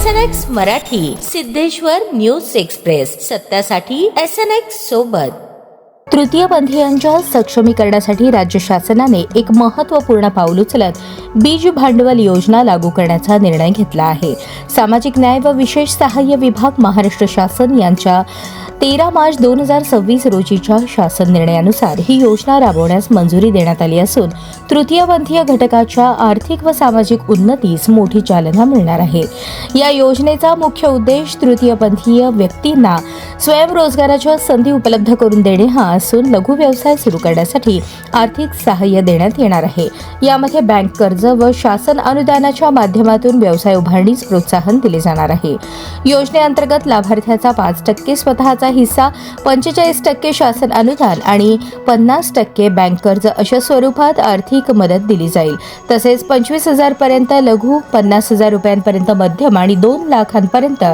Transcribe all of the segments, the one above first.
SNX Marathi, Siddheshwar news express, सत्यासाठी SNX सोबत. तृतीयपंथीयांच्या सक्षमीकरणासाठी राज्य शासनाने एक महत्त्वपूर्ण पाऊल उचलत बीज भांडवल योजना लागू करण्याचा निर्णय घेतला आहे. सामाजिक न्याय व विशेष सहाय्य विभाग महाराष्ट्र शासन यांच्या 13 मार्च 2026 रोजीच्या शासन निर्णयानुसार ही योजना राबवण्यास मंजुरी देण्यात आली असून तृतीयपंथीय घटकाच्या आर्थिक व सामाजिक उन्नतीस मोठी चालना मिळणार आहे. या योजनेचा मुख्य उद्देश तृतीयपंथीय व्यक्तींना स्वयंरोजगाराच्या संधी उपलब्ध करून देणे हा असून लघु व्यवसाय सुरू करण्यासाठी आर्थिक सहाय्य देण्यात येणार आहे. यामध्ये बँक कर्ज व शासन अनुदानाच्या माध्यमातून व्यवसाय उभारणीस प्रोत्साहन दिले जाणार आहे. योजनेअंतर्गत लाभार्थ्याचा 5% स्वतःचा हिस्सा, 45% शासन अनुदान आणि 50% बँक कर्ज अशा स्वरूपात आर्थिक मदत दिली जाईल. तसेच 25,000 पर्यंत लघु, 50,000 रुपयांपर्यंत मध्यम आणि 2 लाखांपर्यंत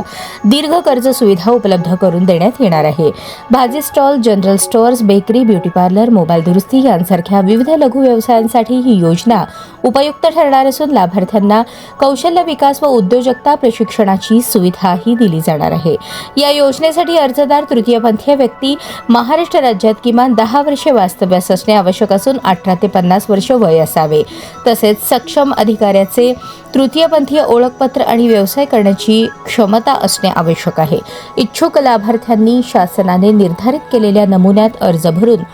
दीर्घ कर्ज सुविधा उपलब्ध करून देण्यात येणार आहे. भाजी stall, general stores, bakery, beauty parlour, mobile दुरुस्ती यांसारख्या विविध लघु व्यवसायांसाठी ही योजना उपयुक्त ठरणार असून लाभार्थ्यांना कौशल्य विकास व उद्योजकता प्रशिक्षणाची सुविधाही दिली जाणार आहे. या योजनेसाठी अर्जदार तृतीयपंथीय व्यक्ती महाराष्ट्र राज्यात किमान 10 वर्षे वास्तव्यास असणे आवश्यक असून 18 ते 50 वर्ष वय असावे. तसेच सक्षम अधिकाऱ्याचे तृतीयपंथीय ओळखपत्र आणि व्यवसाय करण्याची क्षमता असणे आवश्यक आहे. इच्छुक लाभार्थ्यांनी शासनाने निर्धारित केलेल्या नमुन्यात अर्ज भरून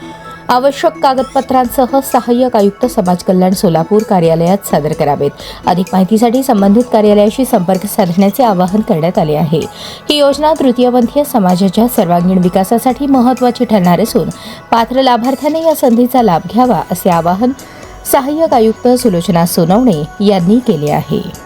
आवश्यक कागदपत्रांसह सहाय्यक आयुक्त समाज कल्याण सोलापूर कार्यालयात सादर करावेत. अधिक माहितीसाठी संबंधित कार्यालयाशी संपर्क साधण्याचे आवाहन करण्यात आले आहे. ही योजना तृतीयपंथीय समाजाच्या सर्वांगीण विकासासाठी महत्त्वाची ठरणार असून पात्र लाभार्थ्यांनी या संधीचा लाभ घ्यावा असे आवाहन सहाय्यक आयुक्त सुलोचना सोनवणे यांनी केले आहे.